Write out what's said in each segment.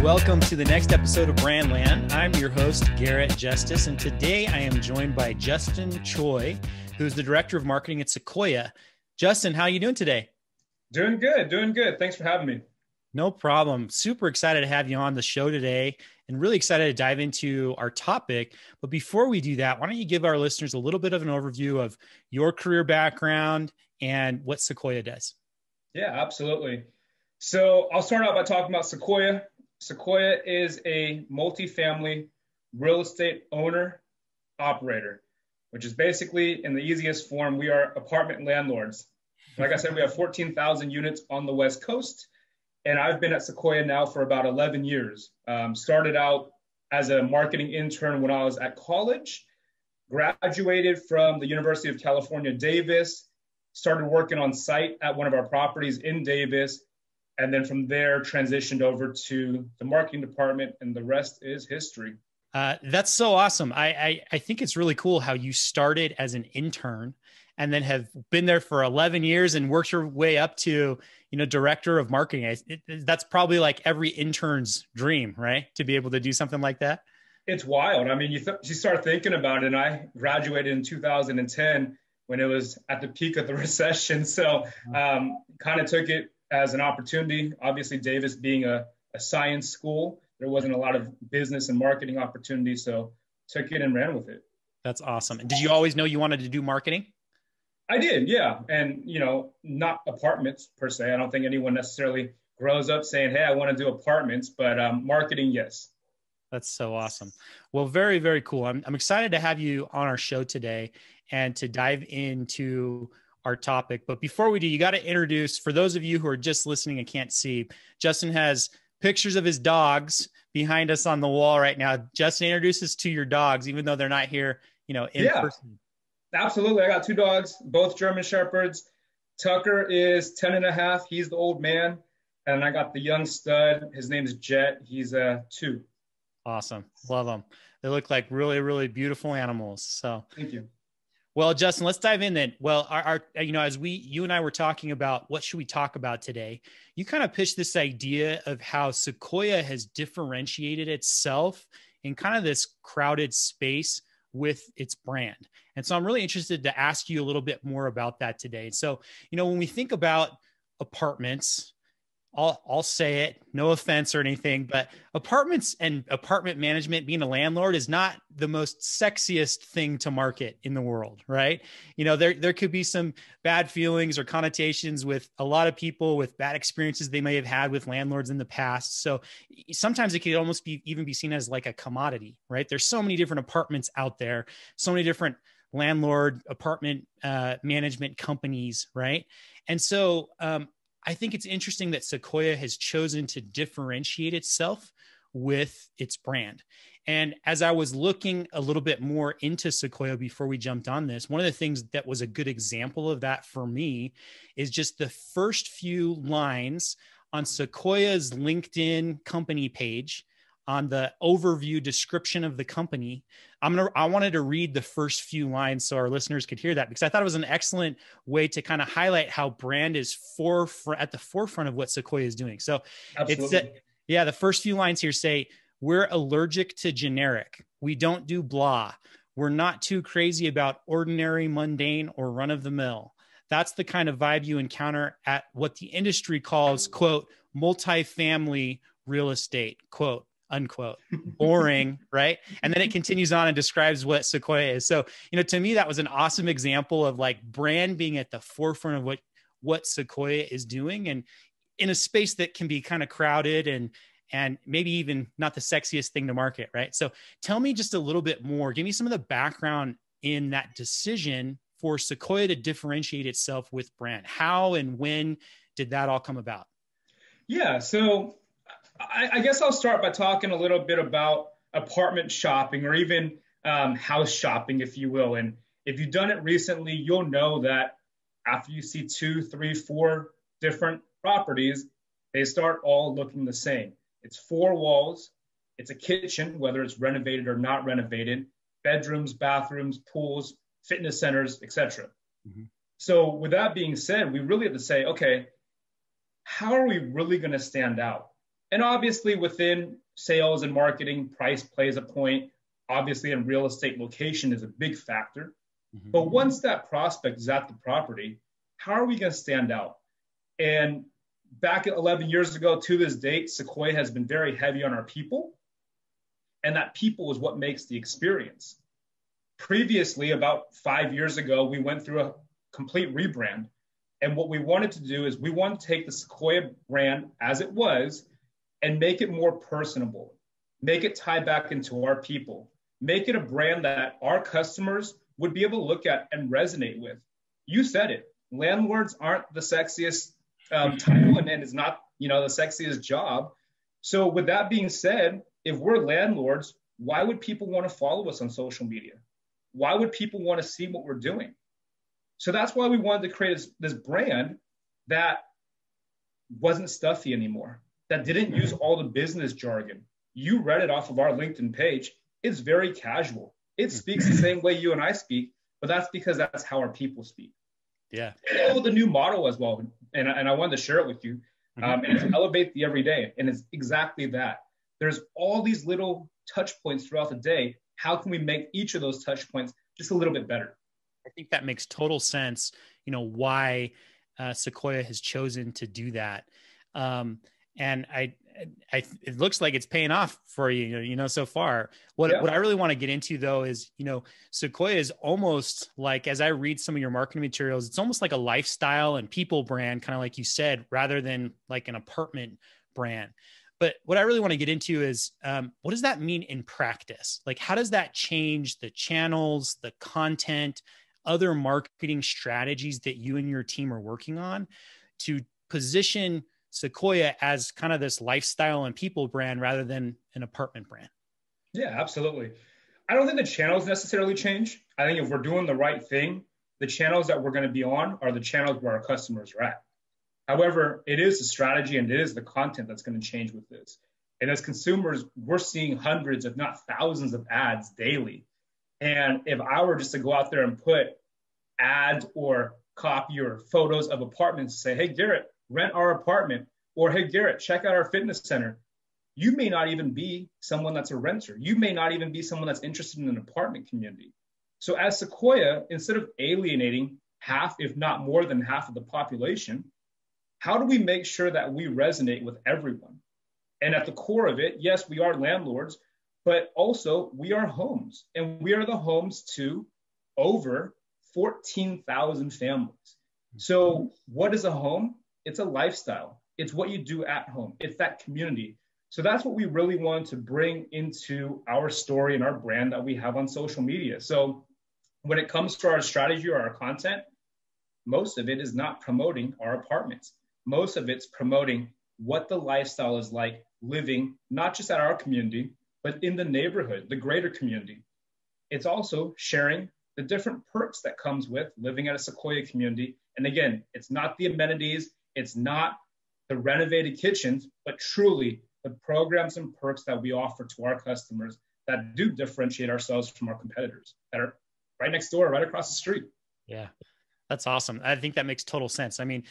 Welcome to the next episode of Brandland. I'm your host, Garrett Justice, and today I am joined by Justin Choi, who's the Director of Marketing at Sequoia. Justin, how are you doing today? Doing good, doing good. Thanks for having me. No problem. Super excited to have you on the show today and really excited to dive into our topic. But before we do that, why don't you give our listeners a little bit of an overview of your career background and what Sequoia does? Yeah, absolutely. So I'll start out by talking about Sequoia. Sequoia is a multifamily real estate owner operator, which is basically, in the easiest form, we are apartment landlords. Like I said, we have 14,000 units on the West Coast, and I've been at Sequoia now for about 11 years. Started out as a marketing intern when I was at college, graduated from the University of California, Davis, started working on site at one of our properties in Davis, and then from there transitioned over to the marketing department, and the rest is history. That's so awesome. I think it's really cool how you started as an intern and then have been there for 11 years and worked your way up to, director of marketing. That's probably like every intern's dream, right? To be able to do something like that. It's wild. I mean, you start thinking about it, and I graduated in 2010 when it was at the peak of the recession. So kind of took it as an opportunity. Obviously, Davis being a science school, there wasn't a lot of business and marketing opportunities. So took it and ran with it. That's awesome. And did you always know you wanted to do marketing? I did, yeah. And, not apartments per se. I don't think anyone necessarily grows up saying, hey, I want to do apartments, but marketing, yes. That's so awesome. Well, very, very cool. I'm excited to have you on our show today and to dive into our topic. But before we do, you got to introduce, for those of you who are just listening and can't see, Justin has pictures of his dogs behind us on the wall right now. Justin, introduce us to your dogs, even though they're not here, in person. Absolutely. I got two dogs, both German Shepherds. Tucker is 10 and a half. He's the old man. And I got the young stud. His name is Jet. He's 2. Awesome. Love them. They look like really, really beautiful animals. So thank you. Well, Justin, let's dive in then. Well, as you and I were talking about what should we talk about today, you kind of pitched this idea of how Sequoia has differentiated itself in kind of this crowded space with its brand. And so I'm really interested to ask you a little bit more about that today. So, when we think about apartments, I'll say it, no offense or anything, but apartments and apartment management, being a landlord, is not the most sexiest thing to market in the world, right? There could be some bad feelings or connotations with a lot of people with bad experiences they may have had with landlords in the past. So sometimes it could almost even be seen as like a commodity, right? There's so many different apartments out there, so many different landlord apartment management companies, right? And so, I think it's interesting that Sequoia has chosen to differentiate itself with its brand. And as I was looking a little bit more into Sequoia before we jumped on this, one of the things that was a good example of that for me is just the first few lines on Sequoia's LinkedIn company page. On the overview description of the company, I wanted to read the first few lines so our listeners could hear that, because I thought it was an excellent way to kind of highlight how brand is at the forefront of what Sequoia is doing. So absolutely. The first few lines here say, "We're allergic to generic. We don't do blah. We're not too crazy about ordinary, mundane, or run of the mill. That's the kind of vibe you encounter at what the industry calls, quote, multifamily real estate, quote, unquote, boring," right? And then it continues on and describes what Sequoia is. So, to me, that was an awesome example of like brand being at the forefront of what Sequoia is doing, and in a space that can be kind of crowded and maybe even not the sexiest thing to market, right? So tell me just a little bit more. Give me some of the background in that decision for Sequoia to differentiate itself with brand. How and when did that all come about? Yeah, so I guess I'll start by talking a little bit about apartment shopping, or even house shopping, if you will. And if you've done it recently, you'll know that after you see 2, 3, 4 different properties, they start all looking the same. It's 4 walls. It's a kitchen, whether it's renovated or not renovated, bedrooms, bathrooms, pools, fitness centers, etc. Mm-hmm. So with that being said, we really have to say, okay, how are we really going to stand out? And obviously within sales and marketing, price plays a point. Obviously in real estate, location is a big factor. Mm-hmm. But once that prospect is at the property, how are we going to stand out? And back 11 years ago to this date, Sequoia has been very heavy on our people. And that people is what makes the experience. Previously, about 5 years ago, we went through a complete rebrand. And what we wanted to do is we wanted to take the Sequoia brand as it was and make it more personable, make it tie back into our people, make it a brand that our customers would be able to look at and resonate with. You said it. Landlords aren't the sexiest title, and it's not, the sexiest job. So with that being said, if we're landlords, why would people want to follow us on social media? Why would people want to see what we're doing? So that's why we wanted to create this brand that wasn't stuffy anymore, that didn't use all the business jargon. You read it off of our LinkedIn page. It's very casual. It speaks the same way you and I speak, but that's because that's how our people speak. Yeah. And the new model as well, and I wanted to share it with you, and it's elevate the everyday, and it's exactly that. There's all these little touch points throughout the day. How can we make each of those touch points just a little bit better? I think that makes total sense. Why Sequoia has chosen to do that. And it looks like it's paying off for you, so far. What I really want to get into though is, Sequoia is almost like, as I read some of your marketing materials, it's almost like a lifestyle and people brand, kind of like you said, rather than like an apartment brand. But what I really want to get into is, what does that mean in practice? Like, how does that change the channels, the content, other marketing strategies that you and your team are working on to position Sequoia as kind of this lifestyle and people brand rather than an apartment brand? Yeah, absolutely. I don't think the channels necessarily change. I think if we're doing the right thing, the channels that we're going to be on are the channels where our customers are at. However, it is the strategy and it is the content that's going to change with this. And as consumers, we're seeing hundreds, if not thousands of ads daily. And if I were just to go out there and put ads or copy or photos of apartments, say, hey, Garrett, rent our apartment, or hey, Garrett, check out our fitness center, you may not even be someone that's a renter. You may not even be someone that's interested in an apartment community. So as Sequoia, instead of alienating half, if not more than half of the population, how do we make sure that we resonate with everyone? And at the core of it, yes, we are landlords, but also we are homes, and we are the homes to over 14,000 families. So what is a home? It's a lifestyle. It's what you do at home. It's that community. So that's what we really want to bring into our story and our brand that we have on social media. So when it comes to our strategy or our content, most of it is not promoting our apartments. Most of it's promoting what the lifestyle is like living, not just at our community, but in the neighborhood, the greater community. It's also sharing the different perks that comes with living at a Sequoia community. And again, it's not the amenities, it's not the renovated kitchens, but truly the programs and perks that we offer to our customers that do differentiate ourselves from our competitors that are right next door, right across the street. Yeah, that's awesome. I think that makes total sense. I mean,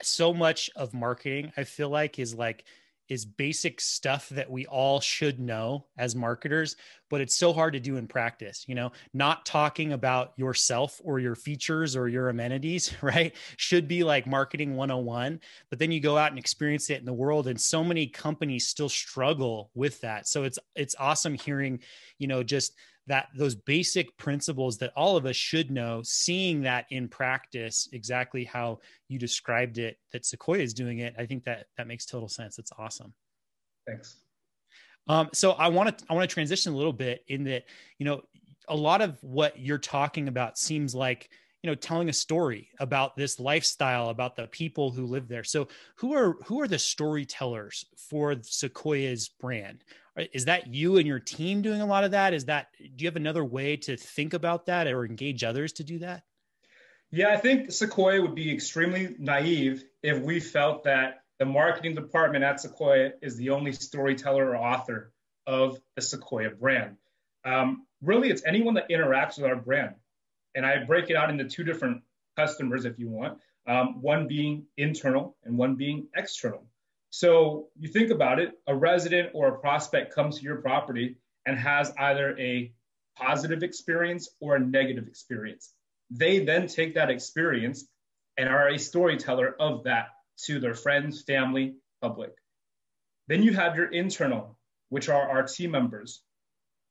so much of marketing, I feel like, is basic stuff that we all should know as marketers, but it's so hard to do in practice. Not talking about yourself or your features or your amenities, right? Should be like marketing 101, but then you go out and experience it in the world. And so many companies still struggle with that. So it's awesome hearing, just that those basic principles that all of us should know, seeing that in practice, exactly how you described it, that Sequoia is doing it. I think that makes total sense. It's awesome. Thanks. So I want to transition a little bit in that, a lot of what you're talking about seems like, telling a story about this lifestyle, about the people who live there. So who are the storytellers for Sequoia's brand? Is that you and your team doing a lot of that? Do you have another way to think about that or engage others to do that? Yeah, I think Sequoia would be extremely naive if we felt that the marketing department at Sequoia is the only storyteller or author of the Sequoia brand. Really, it's anyone that interacts with our brand. And I break it out into two different customers, if you want, one being internal and one being external. So you think about it, a resident or a prospect comes to your property and has either a positive experience or a negative experience. They then take that experience and are a storyteller of that to their friends, family, public. Then you have your internal, which are our team members.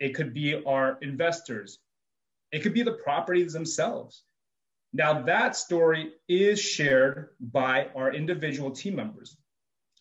It could be our investors. It could be the properties themselves. Now, that story is shared by our individual team members.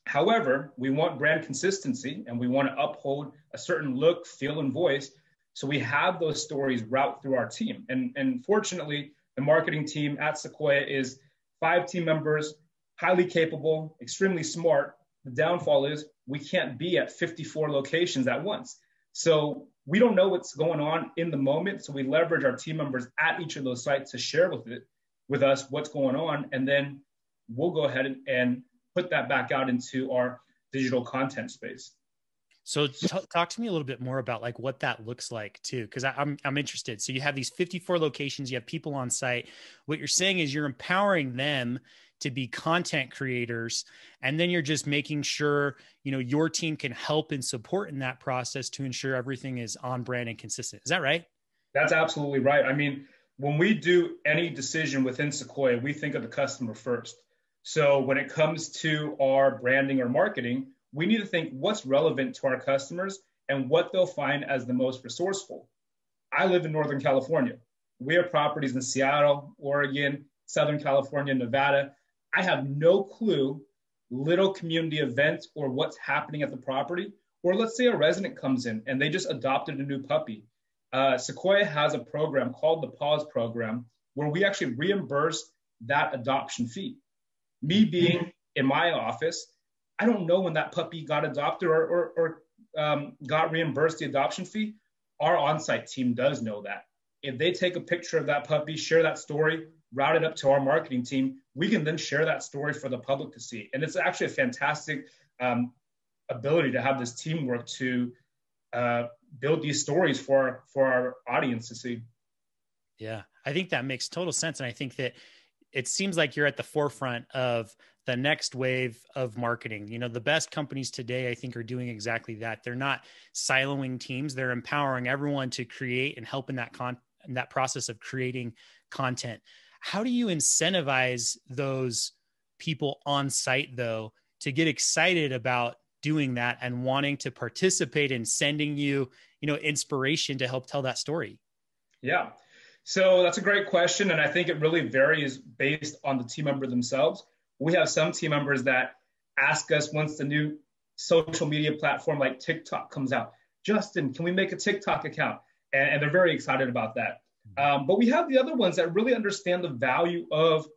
However, we want brand consistency and we want to uphold a certain look, feel, and voice. So we have those stories route through our team. And fortunately, the marketing team at Sequoia is 5 team members, highly capable, extremely smart. The downfall is we can't be at 54 locations at once. So we don't know what's going on in the moment. So we leverage our team members at each of those sites to share with us what's going on. And then we'll go ahead and put that back out into our digital content space. So talk to me a little bit more about like what that looks like too, because I'm interested. So you have these 54 locations, you have people on site. What you're saying is you're empowering them to be content creators, and then you're just making sure, you know, your team can help and support in that process to ensure everything is on brand and consistent. Is that right? That's absolutely right. I mean, when we do any decision within Sequoia, we think of the customer first. So when it comes to our branding or marketing, we need to think what's relevant to our customers and what they'll find as the most resourceful. I live in Northern California. We have properties in Seattle, Oregon, Southern California, Nevada. I have no clue little community events or what's happening at the property. Or let's say a resident comes in and they just adopted a new puppy. Sequoia has a program called the Pause program where we actually reimburse that adoption fee. Me being in my office, I don't know when that puppy got adopted or got reimbursed the adoption fee. Our on-site team does know that. If they take a picture of that puppy, share that story, route it up to our marketing team, we can then share that story for the public to see. And it's actually a fantastic ability to have this teamwork to build these stories for our audience to see. Yeah, I think that makes total sense. And I think that it seems like you're at the forefront of the next wave of marketing. You know, the best companies today, I think, are doing exactly that. They're not siloing teams. They're empowering everyone to create and help in that process of creating content. How do you incentivize those people on site, though, to get excited about doing that and wanting to participate in sending you, you know, inspiration to help tell that story? Yeah. So that's a great question. And I think it really varies based on the team member themselves. We have some team members that ask us once the new social media platform like TikTok comes out, Justin, can we make a TikTok account? And they're very excited about that. But we have the other ones that really understand the value of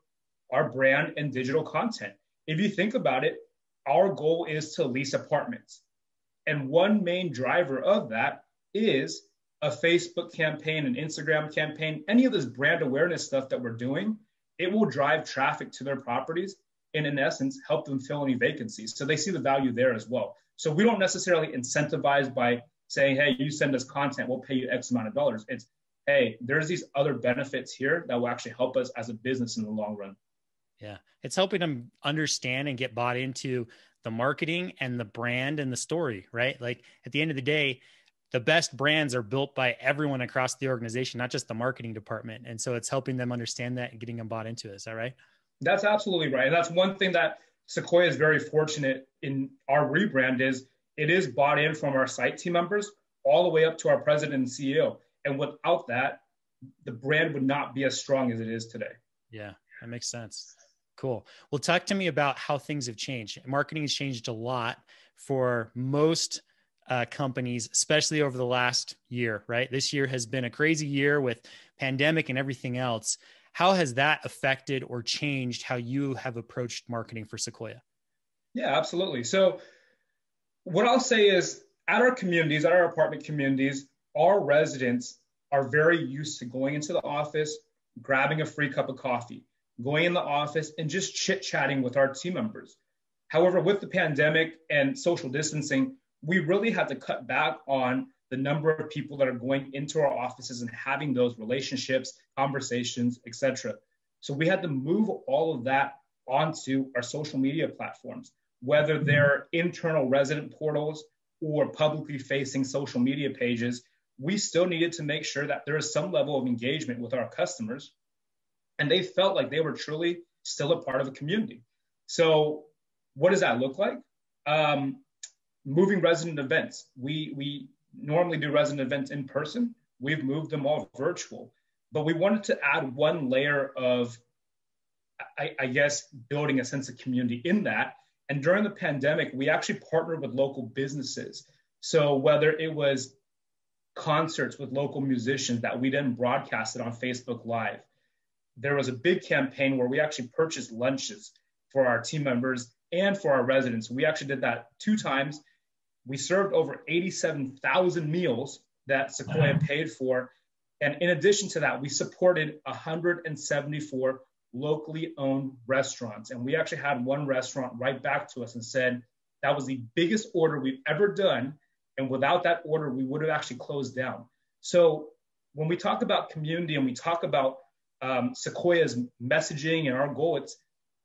our brand and digital content. If you think about it, our goal is to lease apartments. And one main driver of that is a Facebook campaign, an Instagram campaign, any of this brand awareness stuff that we're doing, it will drive traffic to their properties and in essence, help them fill any vacancies. So they see the value there as well. So we don't necessarily incentivize by saying, hey, you send us content, we'll pay you X amount of dollars. It's, hey, there's these other benefits here that will actually help us as a business in the long run. Yeah. It's helping them understand and get bought into the marketing and the brand and the story, right? Like at the end of the day, the best brands are built by everyone across the organization, not just the marketing department. And so it's helping them understand that and getting them bought into it. Is that right? That's absolutely right. And that's one thing that Sequoia is very fortunate in our rebrand is it is bought in from our site team members all the way up to our president and CEO. And without that, the brand would not be as strong as it is today. Yeah, that makes sense. Cool. Well, talk to me about how things have changed. Marketing has changed a lot for most companies, especially over the last year, right? This year has been a crazy year with pandemic and everything else. How has that affected or changed how you have approached marketing for Sequoia? Yeah, absolutely. So what I'll say is at our communities, at our apartment communities, our residents are very used to going into the office, grabbing a free cup of coffee, going in the office and just chit-chatting with our team members. However, with the pandemic and social distancing, we really had to cut back on the number of people that are going into our offices and having those relationships, conversations, etc. So we had to move all of that onto our social media platforms. whether they're internal resident portals or publicly facing social media pages, we still needed to make sure that there is some level of engagement with our customers. And they felt like they were truly still a part of the community. So what does that look like? Moving resident events. We normally do resident events in person. We've moved them all virtual, but we wanted to add one layer of, I guess, building a sense of community in that. And during the pandemic, we actually partnered with local businesses. So whether it was concerts with local musicians that we then broadcasted on Facebook Live, there was a big campaign where we actually purchased lunches for our team members and for our residents. We actually did that 2 times. We served over 87,000 meals that Sequoia paid for. And in addition to that, we supported 174 locally owned restaurants. And we actually had one restaurant write back to us and said, that was the biggest order we've ever done. And without that order, we would have actually closed down. So when we talk about community and we talk about Sequoia's messaging and our goal, it's,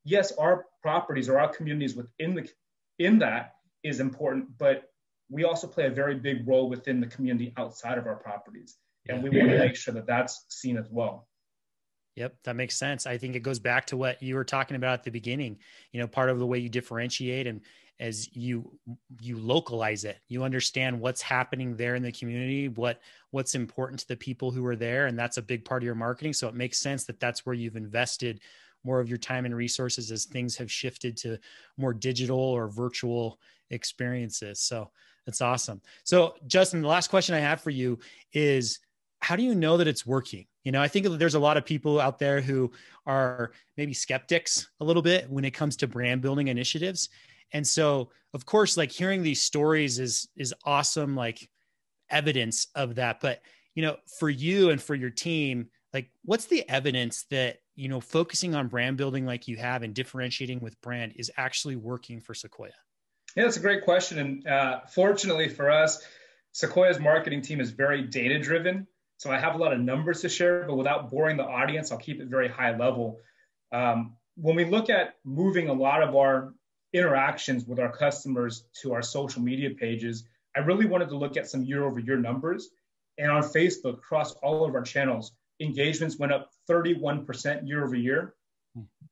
yes, our properties or our communities in that is important, but we also play a very big role within the community outside of our properties. And we want to make sure that that's seen as well. Yep, that makes sense. I think it goes back to what you were talking about at the beginning. Part of the way you differentiate and as you localize it, you understand what's happening there in the community, what's important to the people who are there. And that's a big part of your marketing. So it makes sense that that's where you've invested more of your time and resources as things have shifted to more digital or virtual experiences. So that's awesome. So Justin, the last question I have for you is, how do you know that it's working? I think there's a lot of people out there who are maybe skeptics a little bit when it comes to brand building initiatives. And so, of course, like hearing these stories is awesome, like evidence of that. But, for you and for your team, like what's the evidence that, focusing on brand building like you have and differentiating with brand is actually working for Sequoia? Yeah, that's a great question. And fortunately for us, Sequoia's marketing team is very data driven. So I have a lot of numbers to share, but without boring the audience, I'll keep it very high level. When we look at moving a lot of our interactions with our customers to our social media pages, I really wanted to look at some year-over-year numbers. And on Facebook, across all of our channels, engagements went up 31% year-over-year.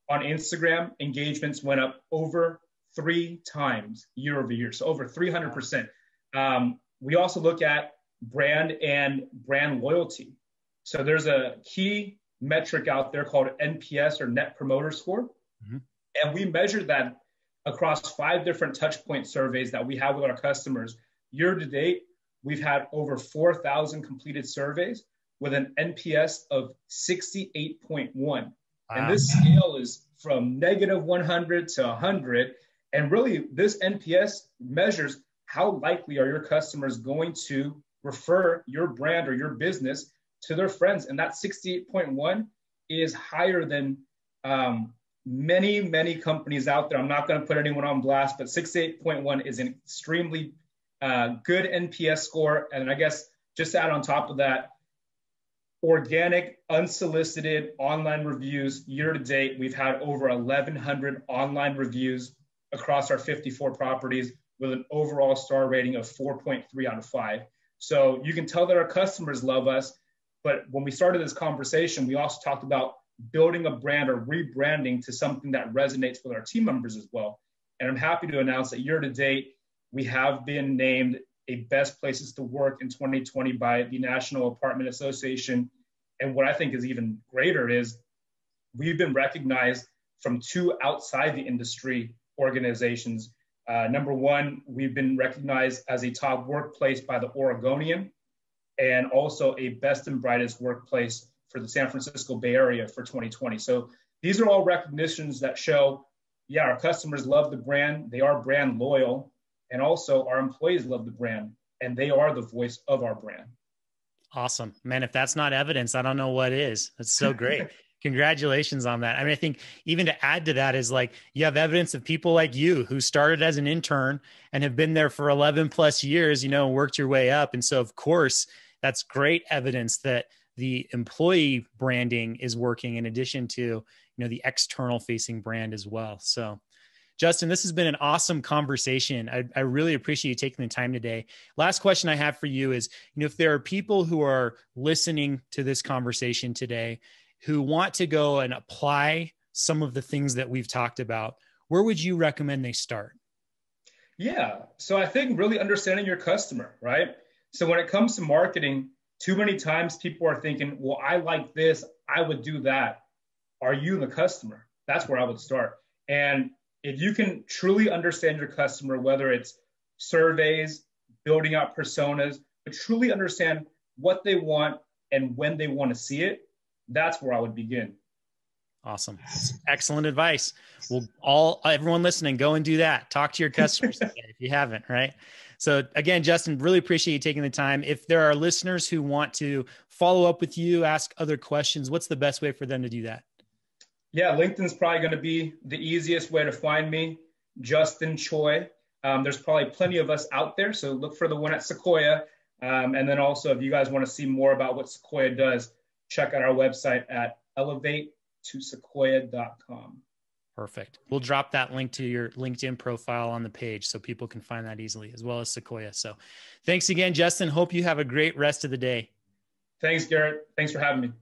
On Instagram, engagements went up over 3 times year-over-year, so over 300%. We also look at brand and brand loyalty. So there's a key metric out there called NPS or Net Promoter Score. Mm-hmm. And we measured that across 5 different touch point surveys that we have with our customers. Year to date, we've had over 4,000 completed surveys with an NPS of 68.1. Wow. And this scale is from -100 to 100. And really, this NPS measures how likely are your customers going to refer your brand or your business to their friends. And that 68.1 is higher than many, many companies out there. I'm not going to put anyone on blast, but 68.1 is an extremely good NPS score. And I guess just to add on top of that, organic, unsolicited online reviews year to date, we've had over 1,100 online reviews across our 54 properties with an overall star rating of 4.3 out of 5. So you can tell that our customers love us. But when we started this conversation, we also talked about building a brand or rebranding to something that resonates with our team members as well. And I'm happy to announce that year to date, we have been named a best places to work in 2020 by the National Apartment Association. And what I think is even greater is we've been recognized from 2 outside the industry organizations. Number one, we've been recognized as a top workplace by the Oregonian and also a best and brightest workplace for the San Francisco Bay Area for 2020. So these are all recognitions that show, yeah, our customers love the brand, they are brand loyal, and also our employees love the brand, and they are the voice of our brand. Awesome, man. If that's not evidence, I don't know what is. That's so great. Congratulations on that. I mean, I think even to add to that is like, you have evidence of people like you who started as an intern and have been there for 11 plus years, worked your way up. And so of course, that's great evidence that the employee branding is working in addition to, the external facing brand as well. So Justin, this has been an awesome conversation. I really appreciate you taking the time today. Last question I have for you is, if there are people who are listening to this conversation today who want to go and apply some of the things that we've talked about, where would you recommend they start? Yeah. So I think really understanding your customer, right? So when it comes to marketing, too many times people are thinking, well, I like this, I would do that. Are you the customer? That's where I would start. And if you can truly understand your customer, whether it's surveys, building out personas, but truly understand what they want and when they want to see it, that's where I would begin. Awesome. Excellent advice. Well, everyone listening, go and do that. Talk to your customers if you haven't, right? So again, Justin, really appreciate you taking the time. If there are listeners who want to follow up with you, ask other questions, what's the best way for them to do that? Yeah, LinkedIn's probably going to be the easiest way to find me, Justin Choi. There's probably plenty of us out there, so look for the one at Sequoia. And then also, if you guys want to see more about what Sequoia does, check out our website at elevatetosequoia.com. Perfect. We'll drop that link to your LinkedIn profile on the page so people can find that easily, as well as Sequoia. So thanks again, Justin. Hope you have a great rest of the day. Thanks, Garrett. Thanks for having me.